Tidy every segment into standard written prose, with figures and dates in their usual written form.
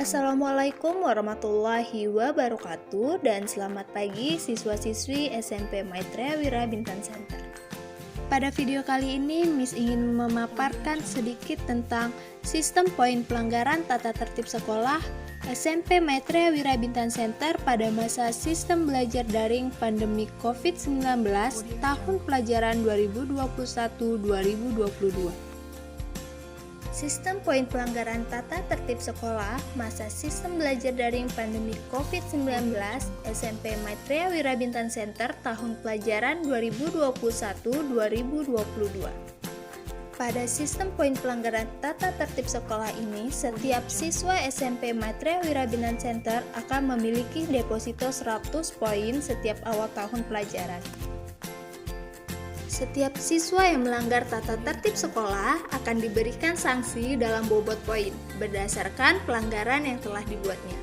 Assalamualaikum warahmatullahi wabarakatuh dan selamat pagi siswa-siswi SMP Maitreya Wira Bintan Center. Pada video kali ini, Miss ingin memaparkan sedikit tentang sistem poin pelanggaran tata tertib sekolah SMP Maitreya Wira Bintan Center pada masa sistem belajar daring pandemi COVID-19 tahun pelajaran 2021-2022. Sistem poin pelanggaran tata tertib sekolah masa sistem belajar daring pandemi COVID-19 SMP Maitreya Wira Bintan Center tahun pelajaran 2021-2022. Pada sistem poin pelanggaran tata tertib sekolah ini, setiap siswa SMP Maitreya Wira Bintan Center akan memiliki deposito 100 poin setiap awal tahun pelajaran. Setiap siswa yang melanggar tata tertib sekolah akan diberikan sanksi dalam bobot poin berdasarkan pelanggaran yang telah dibuatnya.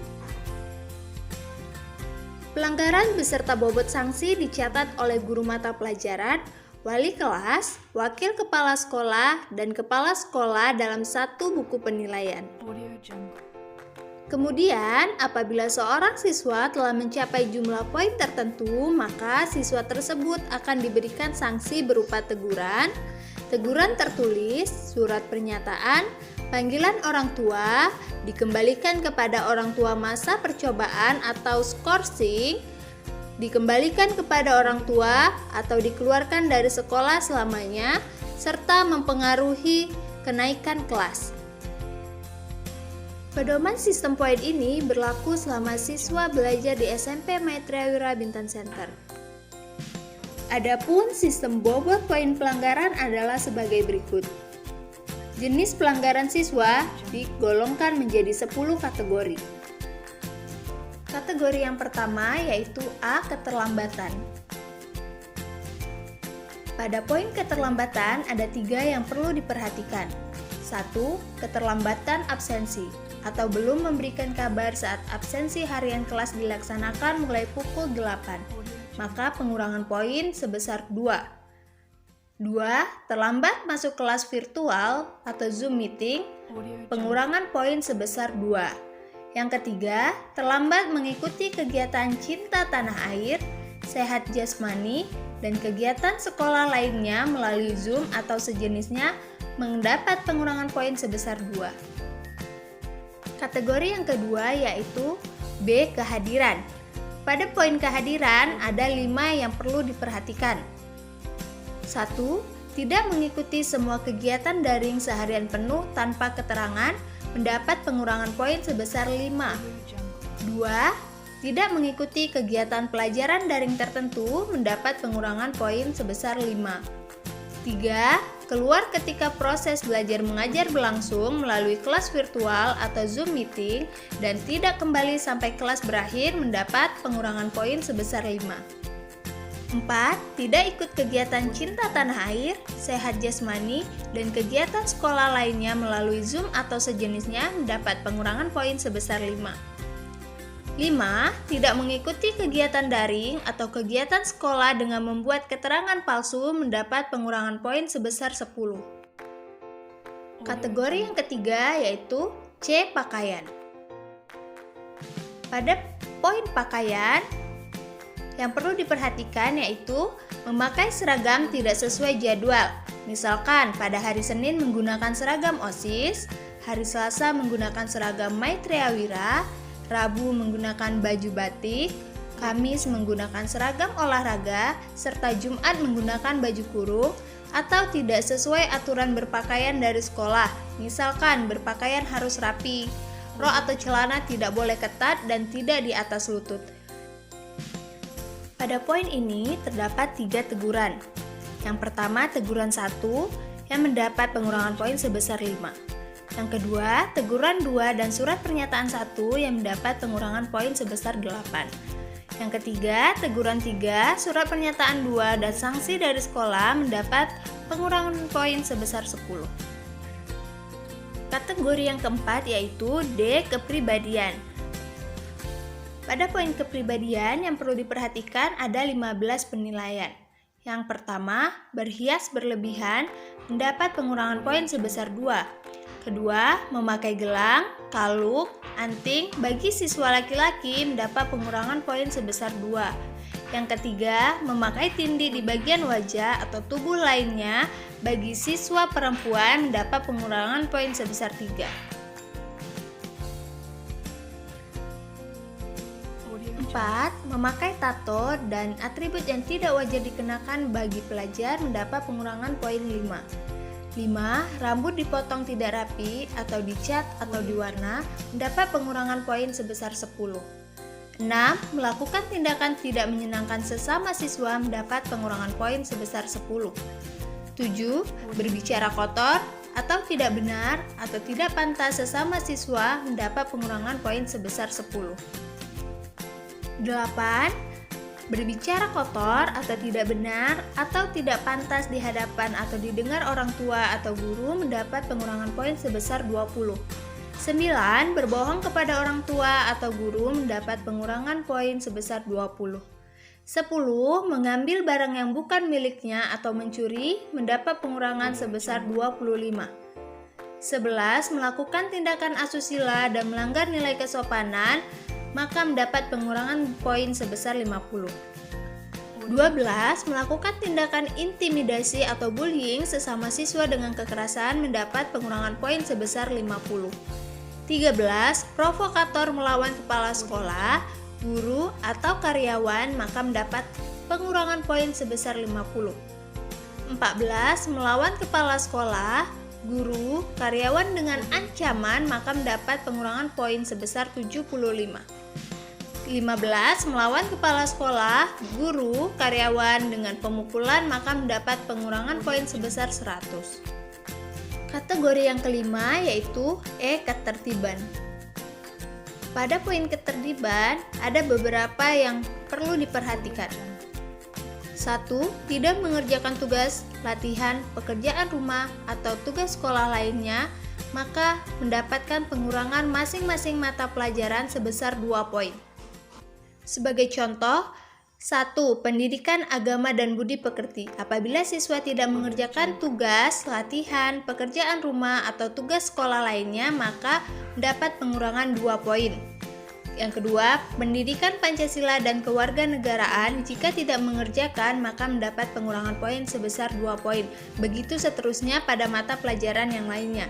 Pelanggaran beserta bobot sanksi dicatat oleh guru mata pelajaran, wali kelas, wakil kepala sekolah, dan kepala sekolah dalam satu buku penilaian. Kemudian, apabila seorang siswa telah mencapai jumlah poin tertentu, maka siswa tersebut akan diberikan sanksi berupa teguran, teguran tertulis, surat pernyataan, panggilan orang tua, dikembalikan kepada orang tua masa percobaan atau skorsing, dikembalikan kepada orang tua atau dikeluarkan dari sekolah selamanya, serta mempengaruhi kenaikan kelas. Pedoman sistem poin ini berlaku selama siswa belajar di SMP Maitreya Wira Bintan Center. Adapun sistem bobot poin pelanggaran adalah sebagai berikut. Jenis pelanggaran siswa digolongkan menjadi 10 kategori. Kategori yang pertama yaitu A. Keterlambatan. Pada poin keterlambatan ada 3 yang perlu diperhatikan. 1. Keterlambatan absensi atau belum memberikan kabar saat absensi harian kelas dilaksanakan mulai pukul 8, maka pengurangan poin sebesar 2. 2. Terlambat masuk kelas virtual atau Zoom meeting, pengurangan poin sebesar 2. Yang ketiga, terlambat mengikuti kegiatan cinta tanah air, sehat jasmani, dan kegiatan sekolah lainnya melalui Zoom atau sejenisnya mendapat pengurangan poin sebesar 2. Kategori yang kedua yaitu B. Kehadiran. Pada poin kehadiran ada 5 yang perlu diperhatikan. 1. Tidak mengikuti semua kegiatan daring seharian penuh tanpa keterangan mendapat pengurangan poin sebesar 5. 2. Tidak mengikuti kegiatan pelajaran daring tertentu mendapat pengurangan poin sebesar 5. 3. Keluar ketika proses belajar mengajar berlangsung melalui kelas virtual atau Zoom meeting dan tidak kembali sampai kelas berakhir mendapat pengurangan poin sebesar 5. 4. Tidak ikut kegiatan cinta tanah air, sehat jasmani, dan kegiatan sekolah lainnya melalui Zoom atau sejenisnya mendapat pengurangan poin sebesar 5. 5. Tidak mengikuti kegiatan daring atau kegiatan sekolah dengan membuat keterangan palsu mendapat pengurangan poin sebesar 10. Kategori yang ketiga yaitu C. Pakaian. Pada poin pakaian, yang perlu diperhatikan yaitu memakai seragam tidak sesuai jadwal. Misalkan pada hari Senin menggunakan seragam OSIS, hari Selasa menggunakan seragam Maitreya Wira, Rabu menggunakan baju batik, Kamis menggunakan seragam olahraga, serta Jumat menggunakan baju kurung, atau tidak sesuai aturan berpakaian dari sekolah. Misalkan berpakaian harus rapi, rok atau celana tidak boleh ketat dan tidak di atas lutut. Pada poin ini terdapat 3 teguran. Yang pertama teguran 1 yang mendapat pengurangan poin sebesar 5. Yang kedua, teguran 2 dan surat pernyataan 1 yang mendapat pengurangan poin sebesar 8. Yang ketiga, teguran 3, surat pernyataan 2 dan sanksi dari sekolah mendapat pengurangan poin sebesar 10. Kategori yang keempat yaitu D. Kepribadian. Pada poin kepribadian yang perlu diperhatikan ada 15 penilaian. Yang pertama, berhias berlebihan mendapat pengurangan poin sebesar 2. Kedua, memakai gelang, kalung, anting bagi siswa laki-laki mendapat pengurangan poin sebesar 2. Yang ketiga, memakai tindi di bagian wajah atau tubuh lainnya bagi siswa perempuan mendapat pengurangan poin sebesar 3. 4. Memakai tato dan atribut yang tidak wajar dikenakan bagi pelajar mendapat pengurangan poin 5. 5. Rambut dipotong tidak rapi atau dicat atau diwarna mendapat pengurangan poin sebesar 10. 6. Melakukan tindakan tidak menyenangkan sesama siswa mendapat pengurangan poin sebesar 10. 7. Berbicara kotor atau tidak benar atau tidak pantas sesama siswa mendapat pengurangan poin sebesar 10. 8. Berbicara kotor atau tidak benar atau tidak pantas di hadapan atau didengar orang tua atau guru mendapat pengurangan poin sebesar 20. 9. Berbohong kepada orang tua atau guru mendapat pengurangan poin sebesar 20. 10. Mengambil barang yang bukan miliknya atau mencuri mendapat pengurangan sebesar 25. 11. Melakukan tindakan asusila dan melanggar nilai kesopanan maka mendapat pengurangan poin sebesar 50. 12. Melakukan tindakan intimidasi atau bullying sesama siswa dengan kekerasan mendapat pengurangan poin sebesar 50. 13. Provokator melawan kepala sekolah, guru, atau karyawan maka mendapat pengurangan poin sebesar 50. 14. Melawan kepala sekolah, guru, karyawan dengan ancaman maka mendapat pengurangan poin sebesar 75. 15. Melawan kepala sekolah, guru, karyawan dengan pemukulan maka mendapat pengurangan poin sebesar 100. Kategori yang kelima yaitu ketertiban. Pada poin ketertiban ada beberapa yang perlu diperhatikan. 1. Tidak mengerjakan tugas, latihan, pekerjaan rumah, atau tugas sekolah lainnya maka mendapatkan pengurangan masing-masing mata pelajaran sebesar 2 poin. Sebagai contoh, 1. Pendidikan agama dan budi pekerti. Apabila siswa tidak mengerjakan tugas, latihan, pekerjaan rumah, atau tugas sekolah lainnya, maka mendapat pengurangan 2 poin. Yang kedua, pendidikan Pancasila dan kewarganegaraan. Jika tidak mengerjakan, maka mendapat pengurangan poin sebesar 2 poin. Begitu seterusnya pada mata pelajaran yang lainnya.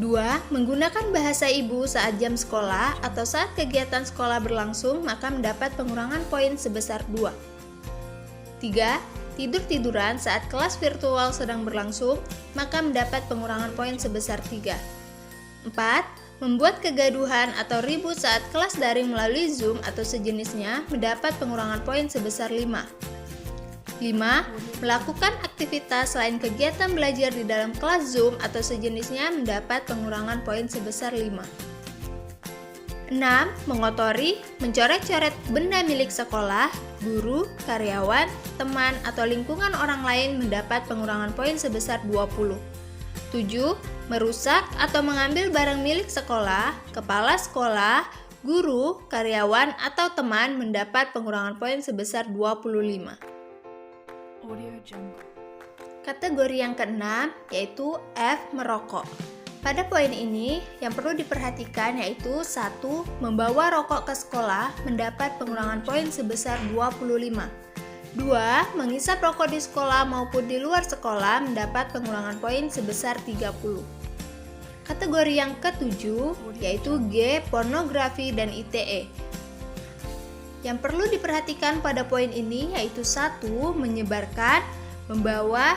2. Menggunakan bahasa ibu saat jam sekolah atau saat kegiatan sekolah berlangsung maka mendapat pengurangan poin sebesar 2. 3. Tidur-tiduran saat kelas virtual sedang berlangsung maka mendapat pengurangan poin sebesar 3. 4. Membuat kegaduhan atau ribut saat kelas daring melalui Zoom atau sejenisnya mendapat pengurangan poin sebesar 5. 5. Melakukan aktivitas selain kegiatan belajar di dalam kelas Zoom atau sejenisnya mendapat pengurangan poin sebesar 5. 6. Mengotori, mencoret-coret benda milik sekolah, guru, karyawan, teman, atau lingkungan orang lain mendapat pengurangan poin sebesar 20. 7. Merusak atau mengambil barang milik sekolah, kepala sekolah, guru, karyawan, atau teman mendapat pengurangan poin sebesar 25. Kategori yang keenam yaitu F. Merokok. Pada poin ini yang perlu diperhatikan yaitu 1. Membawa rokok ke sekolah mendapat pengurangan poin sebesar 25. 2. Menghisap rokok di sekolah maupun di luar sekolah mendapat pengurangan poin sebesar 30. Kategori yang ketujuh yaitu G. Pornografi dan ITE. Yang perlu diperhatikan pada poin ini yaitu 1. Menyebarkan, membawa,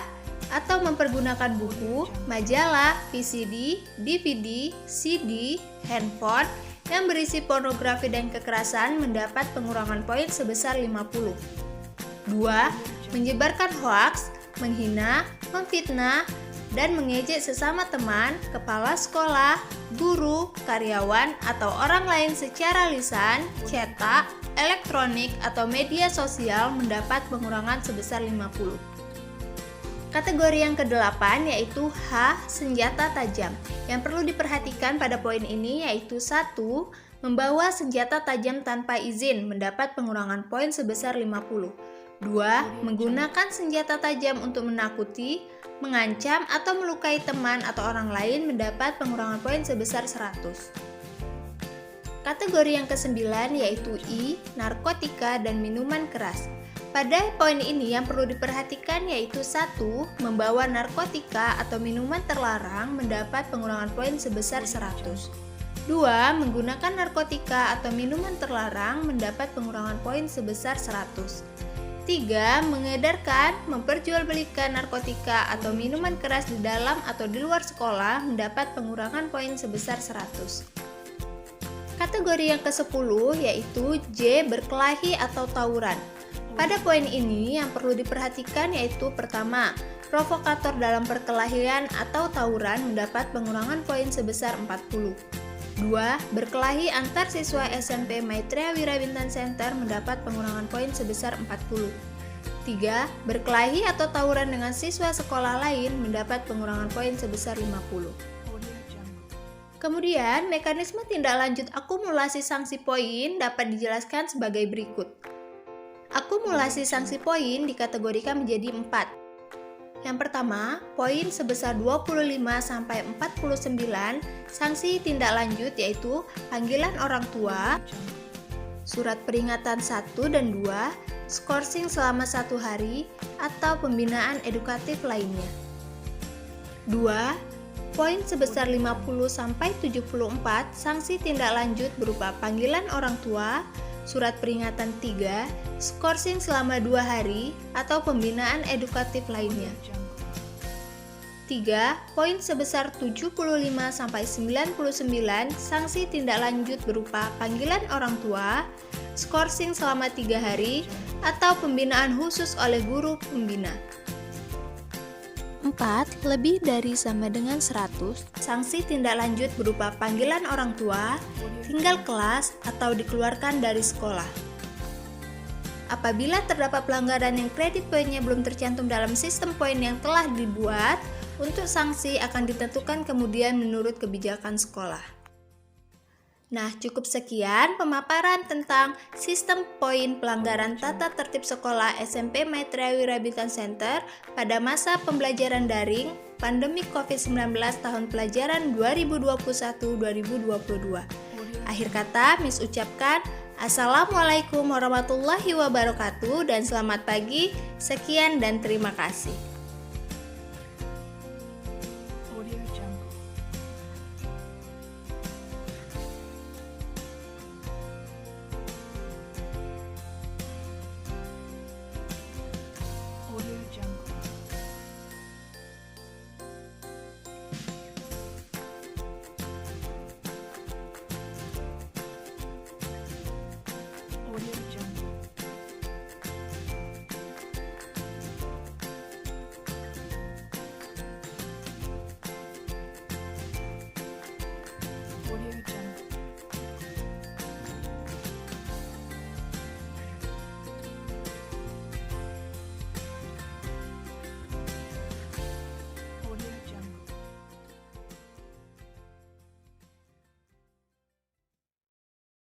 atau mempergunakan buku, majalah, VCD, DVD, CD, handphone yang berisi pornografi dan kekerasan mendapat pengurangan poin sebesar 50. 2. Menyebarkan hoaks, menghina, memfitnah, dan mengejek sesama teman, kepala sekolah, guru, karyawan, atau orang lain secara lisan, cetak, elektronik, atau media sosial mendapat pengurangan sebesar 50. Kategori yang ke-8 yaitu H. Senjata tajam. Yang perlu diperhatikan pada poin ini yaitu 1. Membawa senjata tajam tanpa izin mendapat pengurangan poin sebesar 50. 2. Menggunakan senjata tajam untuk menakuti, mengancam, atau melukai teman atau orang lain mendapat pengurangan poin sebesar 100. Kategori yang ke-9 yaitu I, narkotika dan minuman keras. Pada poin ini yang perlu diperhatikan yaitu 1. Membawa narkotika atau minuman terlarang mendapat pengurangan poin sebesar 100. 2. Menggunakan narkotika atau minuman terlarang mendapat pengurangan poin sebesar 100. 3. Mengedarkan, memperjualbelikan narkotika atau minuman keras di dalam atau di luar sekolah mendapat pengurangan poin sebesar 100. Kategori yang ke-10 yaitu J. Berkelahi atau tawuran. Pada poin ini yang perlu diperhatikan yaitu pertama, provokator dalam perkelahian atau tawuran mendapat pengurangan poin sebesar 40. 2. Berkelahi antar siswa SMP Maitreya Wira Bintang Center mendapat pengurangan poin sebesar 40. 3. Berkelahi atau tawuran dengan siswa sekolah lain mendapat pengurangan poin sebesar 50. Kemudian, mekanisme tindak lanjut akumulasi sanksi poin dapat dijelaskan sebagai berikut. Akumulasi sanksi poin dikategorikan menjadi 4. Yang pertama, poin sebesar 25-49 sanksi tindak lanjut yaitu panggilan orang tua, surat peringatan 1 dan 2, skorsing selama 1 hari, atau pembinaan edukatif lainnya. 2. Poin sebesar 50-74 sanksi tindak lanjut berupa panggilan orang tua, surat peringatan 3, skorsing selama 2 hari, atau pembinaan edukatif lainnya. 3. Poin sebesar 75-99 sanksi tindak lanjut berupa panggilan orang tua, skorsing selama 3 hari, atau pembinaan khusus oleh guru pembina. 4. Lebih dari sama dengan 100, sanksi tindak lanjut berupa panggilan orang tua, tinggal kelas, atau dikeluarkan dari sekolah. Apabila terdapat pelanggaran yang kredit poinnya belum tercantum dalam sistem poin yang telah dibuat, untuk sanksi akan ditentukan kemudian menurut kebijakan sekolah. Nah, cukup sekian pemaparan tentang sistem poin pelanggaran tata tertib sekolah SMP Maitreya Wira Bintang Center pada masa pembelajaran daring pandemi COVID-19 tahun pelajaran 2021-2022. Akhir kata, Miss ucapkan Assalamualaikum warahmatullahi wabarakatuh dan selamat pagi. Sekian dan terima kasih.